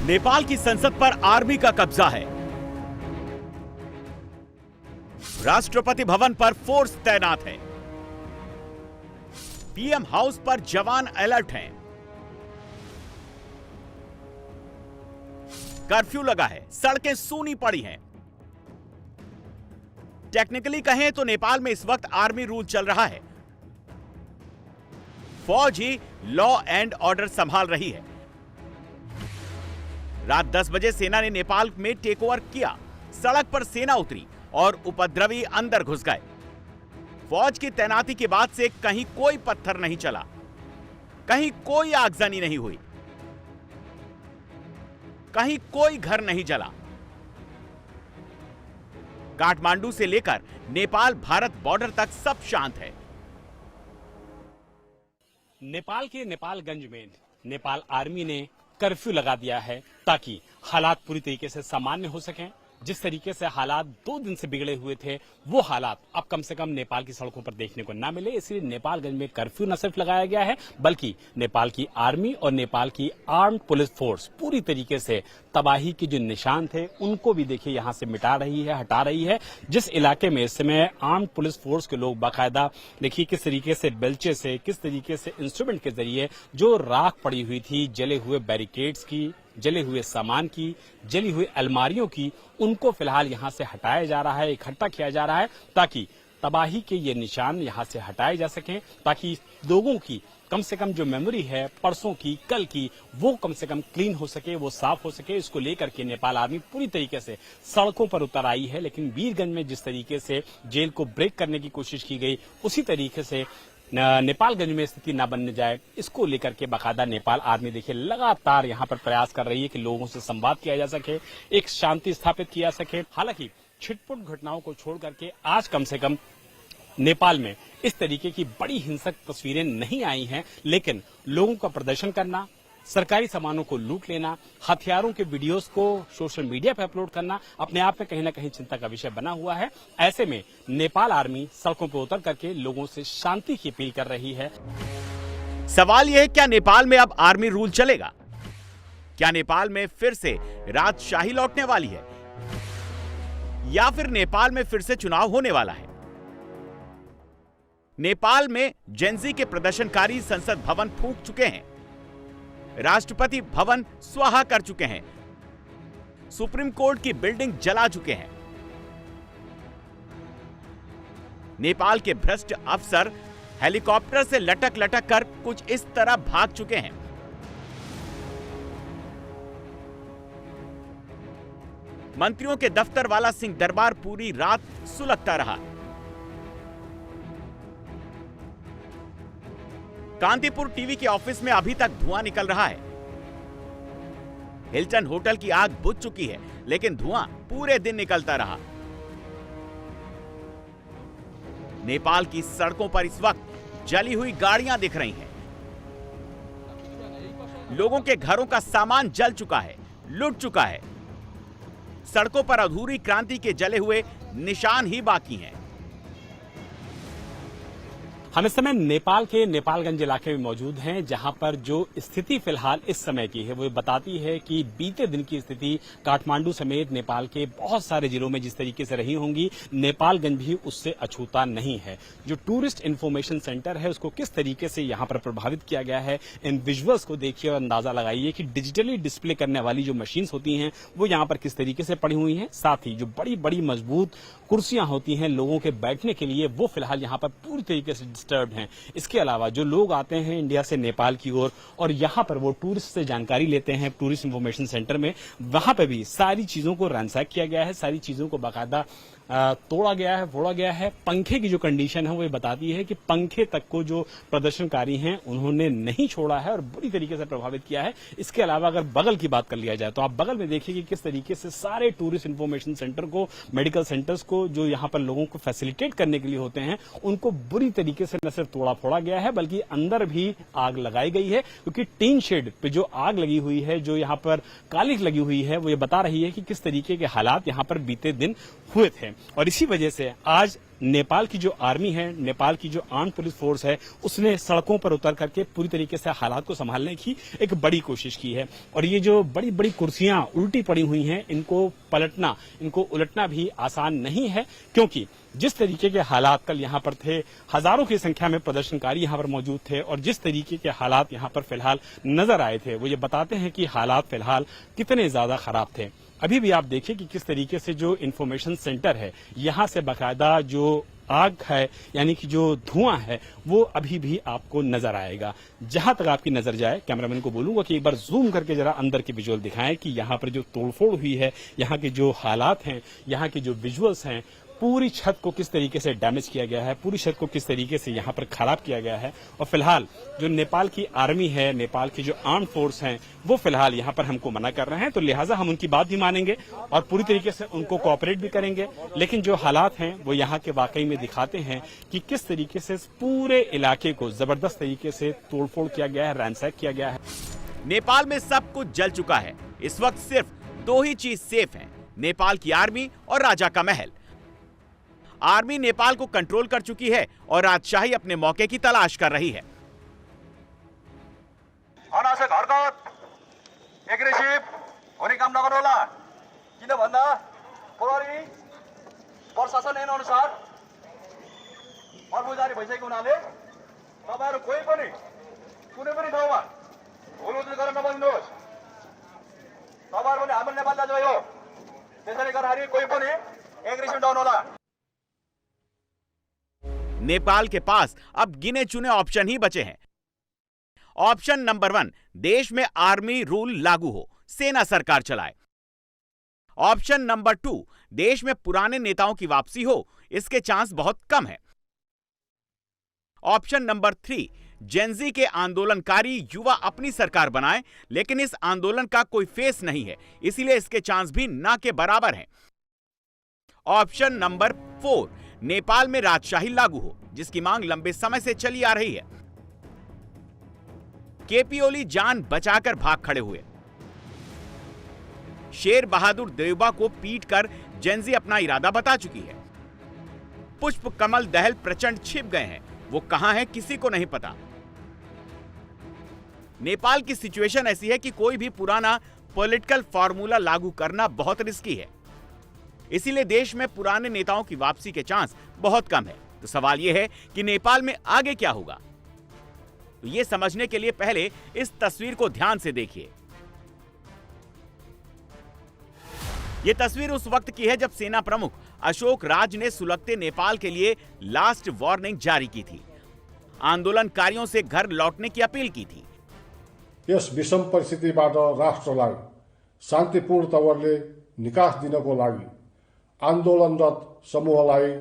नेपाल की संसद पर आर्मी का कब्जा है। राष्ट्रपति भवन पर फोर्स तैनात है। पीएम हाउस पर जवान अलर्ट हैं। कर्फ्यू लगा है, सड़कें सूनी पड़ी हैं। टेक्निकली कहें तो नेपाल में इस वक्त आर्मी रूल चल रहा है। फौज ही लॉ एंड ऑर्डर संभाल रही है। रात 10 बजे सेना ने नेपाल में टेक ओवर किया। सड़क पर सेना उतरी और उपद्रवी अंदर घुस गए। फौज की तैनाती के बाद से कहीं कोई पत्थर नहीं चला, कहीं कोई आगजनी नहीं हुई, कहीं कोई घर नहीं जला। काठमांडू से लेकर नेपाल भारत बॉर्डर तक सब शांत है। नेपाल के नेपालगंज में नेपाल आर्मी ने कर्फ्यू लगा दिया है ताकि हालात पूरी तरीके से सामान्य हो सकें। जिस तरीके से हालात 2 दिन से बिगड़े हुए थे वो हालात अब कम से कम नेपाल की सड़कों पर देखने को ना मिले, इसलिए नेपालगंज में कर्फ्यू न सिर्फ लगाया गया है बल्कि नेपाल की आर्मी और नेपाल की आर्म्ड पुलिस फोर्स पूरी तरीके से तबाही के जो निशान थे उनको भी देखिए यहां से मिटा रही है, हटा रही है। जिस इलाके में इस समय आर्म्ड पुलिस फोर्स के लोग बाकायदा देखिए किस तरीके से बेल्चे से, किस तरीके से इंस्ट्रूमेंट के जरिए जो राख पड़ी हुई थी, जले हुए बैरिकेड्स की, जले हुए सामान की, जली हुई अलमारियों की, उनको फिलहाल यहां से हटाया जा रहा है, इकट्ठा किया जा रहा है ताकि तबाही के ये निशान यहां से हटाए जा सकें, ताकि लोगों की कम से कम जो मेमोरी है परसों की, कल की, वो कम से कम क्लीन हो सके, वो साफ हो सके। इसको लेकर के नेपाल आर्मी पूरी तरीके से सड़कों पर उतर आई है। लेकिन वीरगंज में जिस तरीके से जेल को ब्रेक करने की कोशिश की गई उसी तरीके से नेपालगंज में स्थिति न बनने जाए, इसको लेकर के बाकायदा नेपाल आर्मी देखिए लगातार यहां पर प्रयास कर रही है कि लोगों से संवाद किया जा सके, एक शांति स्थापित किया सके। हालांकि छिटपुट घटनाओं को छोड़ करके आज कम से कम नेपाल में इस तरीके की बड़ी हिंसक तस्वीरें नहीं आई हैं, लेकिन लोगों का प्रदर्शन करना, सरकारी सामानों को लूट लेना, हथियारों के वीडियोस को सोशल मीडिया पर अपलोड करना अपने आप में कहीं ना कहीं चिंता का विषय बना हुआ है। ऐसे में नेपाल आर्मी सड़कों पर उतर करके लोगों से शांति की अपील कर रही है। सवाल यह है, क्या नेपाल में अब आर्मी रूल चलेगा? क्या नेपाल में फिर से राजशाही लौटने वाली है या फिर नेपाल में फिर से चुनाव होने वाला है? नेपाल में जेनजी के प्रदर्शनकारी संसद भवन फूंक चुके हैं, राष्ट्रपति भवन स्वाहा कर चुके हैं, सुप्रीम कोर्ट की बिल्डिंग जला चुके हैं। नेपाल के भ्रष्ट अफसर हेलीकॉप्टर से लटक लटक कर कुछ इस तरह भाग चुके हैं। मंत्रियों के दफ्तर वाला सिंह दरबार पूरी रात सुलगता रहा। कांतिपुर टीवी के ऑफिस में अभी तक धुआं निकल रहा है। हिल्टन होटल की आग बुझ चुकी है, लेकिन धुआं पूरे दिन निकलता रहा। नेपाल की सड़कों पर इस वक्त जली हुई गाड़ियां दिख रही हैं। लोगों के घरों का सामान जल चुका है, लुट चुका है। सड़कों पर अधूरी क्रांति के जले हुए निशान ही बाकी हैं। हम इस समय नेपाल के नेपालगंज इलाके में मौजूद हैं, जहां पर जो स्थिति फिलहाल इस समय की है वो बताती है कि बीते दिन की स्थिति काठमांडू समेत नेपाल के बहुत सारे जिलों में जिस तरीके से रही होंगी, नेपालगंज भी उससे अछूता नहीं है। जो टूरिस्ट इंफॉर्मेशन सेंटर है उसको किस तरीके से यहां पर प्रभावित किया गया है, इन विजुअल्स को देखिए और अंदाजा लगाइए कि डिजिटली डिस्प्ले करने वाली जो मशीन्स होती हैं वो यहां पर किस तरीके से पड़ी हुई हैं। साथ ही जो बड़ी बड़ी मजबूत कुर्सियां होती हैं लोगों के बैठने के लिए, वो फिलहाल यहां पर पूरी तरीके से डिस्टर्ब्ड हैं। इसके अलावा जो लोग आते हैं इंडिया से नेपाल की ओर और यहां पर वो टूरिस्ट से जानकारी लेते हैं टूरिस्ट इंफॉर्मेशन सेंटर में, वहां पर भी सारी चीजों को रैंसैक किया गया है, सारी चीजों को बाकायदा तोड़ा गया है, फोड़ा गया है। पंखे की जो कंडीशन है वो बताती है कि पंखे तक को जो प्रदर्शनकारी हैं उन्होंने नहीं छोड़ा है और बुरी तरीके से प्रभावित किया है। इसके अलावा अगर बगल की बात कर लिया जाए तो आप बगल में देखिए कि किस तरीके से सारे टूरिस्ट इंफॉर्मेशन सेंटर को, मेडिकल सेंटर्स को जो यहाँ पर लोगों को फैसिलिटेट करने के लिए होते हैं, उनको बुरी तरीके से न सिर्फ तोड़ा फोड़ा गया है बल्कि अंदर भी आग लगाई गई है। क्योंकि टीन शेड पे जो आग लगी हुई है, जो यहाँ पर कालिख लगी हुई है, वो ये बता रही है कि किस तरीके के हालात यहाँ पर बीते दिन हुए थे। और इसी वजह से आज नेपाल की जो आर्मी है, नेपाल की जो आर्म पुलिस फोर्स है, उसने सड़कों पर उतर करके पूरी तरीके से हालात को संभालने की एक बड़ी कोशिश की है। और ये जो बड़ी बड़ी कुर्सियां उल्टी पड़ी हुई हैं, इनको पलटना, इनको उलटना भी आसान नहीं है, क्योंकि जिस तरीके के हालात कल यहाँ पर थे, हजारों की संख्या में प्रदर्शनकारी यहाँ पर मौजूद थे, और जिस तरीके के हालात यहाँ पर फिलहाल नजर आए थे, वो ये बताते हैं कि हालात फिलहाल कितने ज्यादा खराब थे। अभी भी आप देखिए कि किस तरीके से जो इंफॉर्मेशन सेंटर है, यहाँ से बाकायदा जो आग है, यानी कि जो धुआं है, वो अभी भी आपको नजर आएगा। जहां तक आपकी नजर जाए, कैमरामैन को बोलूंगा कि एक बार जूम करके जरा अंदर के विजुअल दिखाएं कि यहाँ पर जो तोड़फोड़ हुई है, यहाँ के जो हालात हैं, यहाँ के जो विजुअल्स हैं, पूरी छत को किस तरीके से डैमेज किया गया है, पूरी छत को किस तरीके से यहाँ पर खराब किया गया है। और फिलहाल जो नेपाल की आर्मी है, नेपाल की जो आर्म फोर्स हैं, वो फिलहाल यहाँ पर हमको मना कर रहे हैं, तो लिहाजा हम उनकी बात भी मानेंगे और पूरी तरीके से उनको कोऑपरेट भी करेंगे। लेकिन जो हालात हैं वो यहाँ के वाकई में दिखाते हैं कि किस तरीके से पूरे इलाके को जबरदस्त तरीके से तोड़फोड़ किया गया है, रैंसैक किया गया है। नेपाल में सब कुछ जल चुका है। इस वक्त सिर्फ दो ही चीज सेफ है, नेपाल की आर्मी और राजा का महल। आर्मी नेपाल को कंट्रोल कर चुकी है और राजशाही अपने मौके की तलाश कर रही है। अनावश्यक हरकत एग्रेसिभ हुने काम नगर्नुहोला, किन भन्दा प्रहरी प्रशासन ऐन अनुसार कर्मचारी भइसकेको हुनाले तपाईहरु कोही पनि कुनै पनि ठाउँमा हुलुहुल गर्न नबस्नुहोस्। तपाईहरु पनि हाम्रो नेपाल दाजुभाइ हो, त्यसैले गर्दाखेरि कोही पनि एग्रेसिभ नहुनुहोला। नेपाल के पास अब गिने चुने ऑप्शन ही बचे हैं। ऑप्शन नंबर 1, देश में आर्मी रूल लागू हो, सेना सरकार चलाए। ऑप्शन नंबर 2, देश में पुराने नेताओं की वापसी हो, इसके चांस बहुत कम है। ऑप्शन नंबर 3, जेनजी के आंदोलनकारी युवा अपनी सरकार बनाए, लेकिन इस आंदोलन का कोई फेस नहीं है, इसीलिए इसके चांस भी ना के बराबर हैं। ऑप्शन नंबर 4, नेपाल में राजशाही लागू हो, जिसकी मांग लंबे समय से चली आ रही है। केपी ओली जान बचाकर भाग खड़े हुए। शेर बहादुर देउबा को पीटकर जेनजी अपना इरादा बता चुकी है। पुष्प कमल दहल प्रचंड छिप गए हैं, वो कहां हैं किसी को नहीं पता। नेपाल की सिचुएशन ऐसी है कि कोई भी पुराना पॉलिटिकल फॉर्मूला लागू करना बहुत रिस्की है, इसीलिए देश में पुराने नेताओं की वापसी के चांस बहुत कम है। तो सवाल यह है कि नेपाल में आगे क्या होगा। तो यह समझने के लिए पहले इस तस्वीर को ध्यान से देखिए। यह तस्वीर उस वक्त की है जब सेना प्रमुख अशोक राज ने सुलगते नेपाल के लिए लास्ट वार्निंग जारी की थी, आंदोलनकारियों से घर लौटने की अपील की थी। यस विषम परिस्थितिबाट राष्ट्रलाई शान्तिपूर्ण तवरले निकास दिनको लागि आन्दोलनरत समूहलाई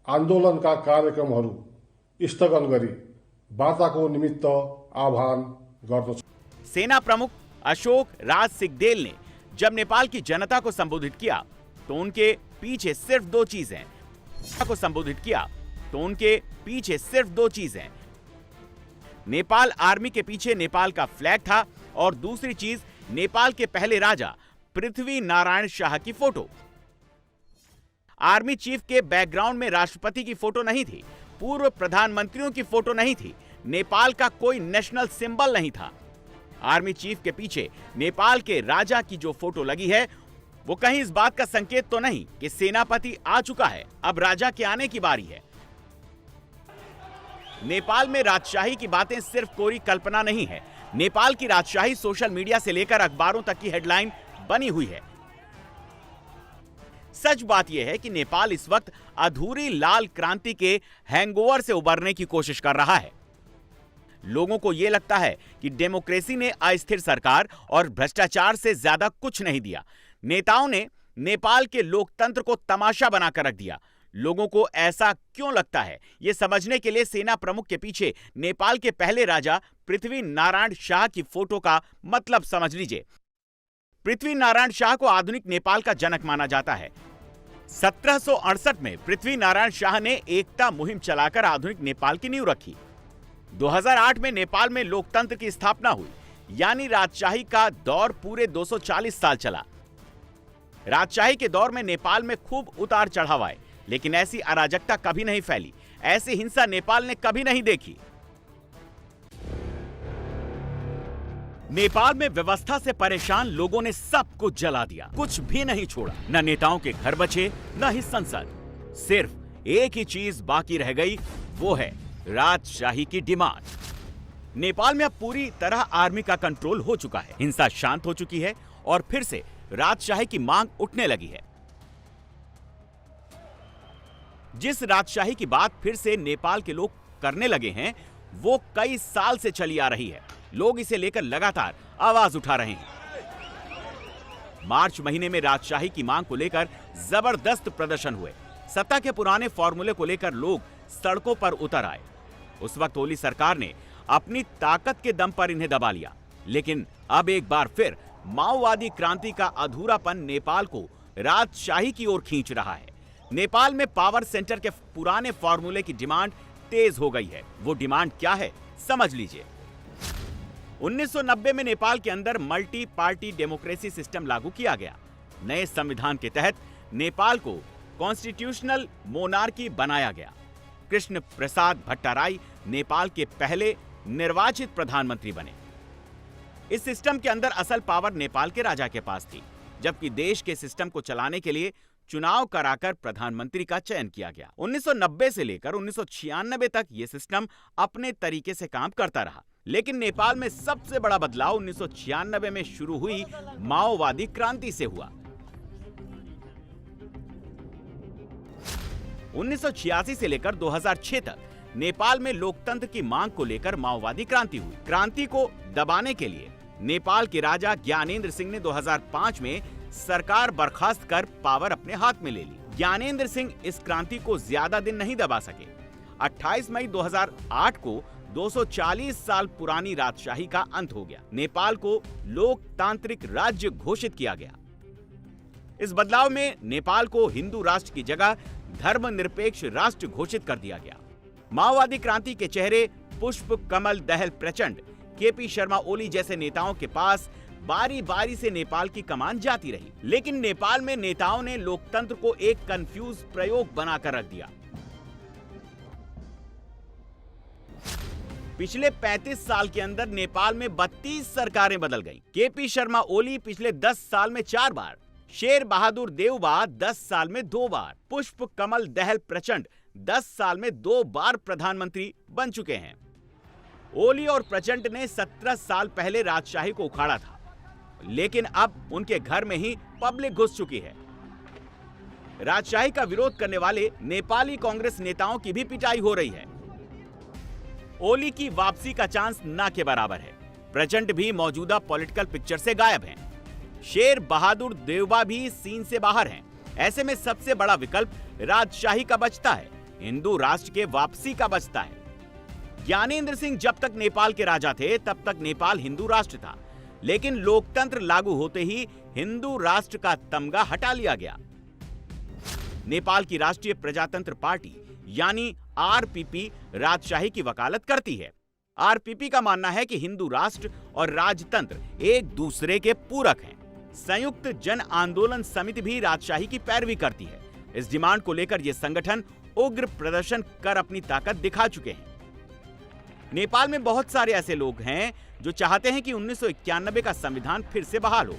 आन्दोलनका कार्यक्रमहरू स्थगन गरी वार्ताको निमित्त आह्वान गर्दछु। सेना प्रमुख अशोक राज सिंहदेल ने जब नेपाल की जनता को संबोधित किया तो उनके पीछे सिर्फ दो चीजें नेपाल आर्मी के पीछे नेपाल का फ्लैग था और दूसरी चीज नेपाल के पहले राजा पृथ्वी नारायण शाह की फोटो। आर्मी चीफ के बैकग्राउंड में राष्ट्रपति की फोटो नहीं थी, पूर्व प्रधानमंत्रियों की फोटो नहीं थी, नेपाल का कोई नेशनल सिंबल नहीं था। आर्मी चीफ के पीछे नेपाल के राजा की जो फोटो लगी है वो कहीं इस बात का संकेत तो नहीं कि सेनापति आ चुका है, अब राजा के आने की बारी है। नेपाल में राजशाही की बातें सिर्फ कोरी कल्पना नहीं है। नेपाल की राजशाही सोशल मीडिया से लेकर अखबारों तक की हेडलाइन बनी हुई है। सच बात यह है कि नेपाल इस वक्त अधूरी लाल क्रांति के हैंगओवर से उबरने की कोशिश कर रहा है। लोगों को यह लगता है कि डेमोक्रेसी ने अस्थिर सरकार और भ्रष्टाचार से ज्यादा कुछ नहीं दिया। नेताओं ने नेपाल के लोकतंत्र को तमाशा बनाकर रख दिया। लोगों को ऐसा क्यों लगता है, यह समझने के लिए सेना प्रमुख के पीछे नेपाल के पहले राजा पृथ्वी नारायण शाह की फोटो का मतलब समझ लीजिए। पृथ्वी नारायण शाह को आधुनिक नेपाल का जनक माना जाता है। 1768 में पृथ्वी नारायण शाह ने एकता मुहिम चलाकर आधुनिक नेपाल की नींव रखी। 2008 में नेपाल में लोकतंत्र की स्थापना हुई, यानी राजशाही का दौर पूरे 240 साल चला। राजशाही के दौर में नेपाल में खूब उतार चढ़ाव आए, लेकिन ऐसी अराजकता कभी नहीं फैली, ऐसी हिंसा नेपाल ने कभी नहीं देखी। नेपाल में व्यवस्था से परेशान लोगों ने सब कुछ जला दिया, कुछ भी नहीं छोड़ा। न नेताओं के घर बचे, न ही संसद। सिर्फ एक ही चीज बाकी रह गई, वो है राजशाही की डिमांड। नेपाल में अब पूरी तरह आर्मी का कंट्रोल हो चुका है, हिंसा शांत हो चुकी है और फिर से राजशाही की मांग उठने लगी है। जिस राजशाही की बात फिर से नेपाल के लोग करने लगे हैं, वो कई साल से चली आ रही है। लोग इसे लेकर लगातार आवाज उठा रहे हैं। मार्च महीने में राजशाही की मांग को लेकर जबरदस्त प्रदर्शन हुए। सत्ता के पुराने फॉर्मूले को लेकर लोग सड़कों पर उतर आए। उस वक्त ओली सरकार ने अपनी ताकत के दम पर इन्हें दबा लिया, लेकिन अब एक बार फिर माओवादी क्रांति का अधूरापन नेपाल को राजशाही की ओर खींच रहा है। नेपाल में पावर सेंटर के पुराने फॉर्मूले की डिमांड तेज हो गई है। वो डिमांड क्या है, समझ लीजिए। 1990 में नेपाल के अंदर मल्टी पार्टी डेमोक्रेसी सिस्टम लागू किया गया। नए संविधान के तहत नेपाल को कॉन्स्टिट्यूशनल मोनार्की बनाया गया। कृष्ण प्रसाद भट्टाराई नेपाल के पहले निर्वाचित प्रधानमंत्री बने। इस सिस्टम के अंदर असल पावर नेपाल के राजा के पास थी, जबकि देश के सिस्टम को चलाने के लिए चुनाव कराकर प्रधानमंत्री का चयन किया गया। 1990 से लेकर 1996 तक यह सिस्टम अपने तरीके से काम करता रहा, लेकिन नेपाल में सबसे बड़ा बदलाव 1996 में शुरू हुई माओवादी क्रांति से हुआ। 1986 से लेकर 2006 तक नेपाल में लोकतंत्र की मांग को लेकर माओवादी क्रांति हुई। क्रांति को दबाने के लिए नेपाल के राजा ज्ञानेंद्र सिंह ने 2005 में सरकार बर्खास्त कर पावर अपने हाथ में ले ली। ज्ञानेंद्र सिंह इस क्रांति को ज्यादा दिन नहीं दबा सके। 28 मई 2008 को 240 साल पुरानी राजशाही का अंत हो गया। नेपाल को लोकतांत्रिक राज्य घोषित किया गया। इस बदलाव में नेपाल को हिंदू राष्ट्र की जगह धर्मनिरपेक्ष राष्ट्र घोषित कर दिया गया। माओवादी क्रांति के चेहरे पुष्प कमल दहल प्रचंड, केपी शर्मा ओली जैसे नेताओं के पास बारी बारी से नेपाल की कमान जाती रही, लेकिन नेपाल में नेताओं ने लोकतंत्र को एक कंफ्यूज प्रयोग बनाकर रख दिया। पिछले 35 साल के अंदर नेपाल में 32 सरकारें बदल गईं। केपी शर्मा ओली पिछले 10 साल में 4 बार, शेर बहादुर देउबा 10 साल में 2 बार, पुष्प कमल दहल प्रचंड 10 साल में 2 बार प्रधानमंत्री बन चुके हैं। ओली और प्रचंड ने 17 साल पहले राजशाही को उखाड़ा था, लेकिन अब उनके घर में ही पब्लिक घुस चुकी है। राजशाही का विरोध करने वाले नेपाली कांग्रेस नेताओं की भी पिटाई हो रही है। ओली की वापसी का चांस ना के बराबर है। प्रचंड भी मौजूदा पॉलिटिकल पिक्चर से गायब हैं। शेर बहादुर देउबा भी सीन से बाहर हैं। ऐसे में सबसे बड़ा विकल्प राजशाही का बचता है, हिंदू राष्ट्र के वापसी का बचता है। ज्ञानेंद्र सिंह जब तक नेपाल के राजा थे तब तक नेपाल हिंदू राष्ट्र था, लेकिन लोकतंत्र लागू होते ही हिंदू राष्ट्र का तमगा हटा लिया गया। नेपाल की राष्ट्रीय प्रजातंत्र पार्टी यानी आरपीपी राजशाही की वकालत करती है। आरपीपी का मानना है कि हिंदू राष्ट्र और राजतंत्र एक दूसरे के पूरक हैं। संयुक्त जन आंदोलन समिति भी राजशाही की पैरवी करती है। इस डिमांड को लेकर यह संगठन उग्र प्रदर्शन कर अपनी ताकत दिखा चुके हैं। नेपाल में बहुत सारे ऐसे लोग हैं जो चाहते हैं कि 1991 का संविधान फिर से बहाल हो।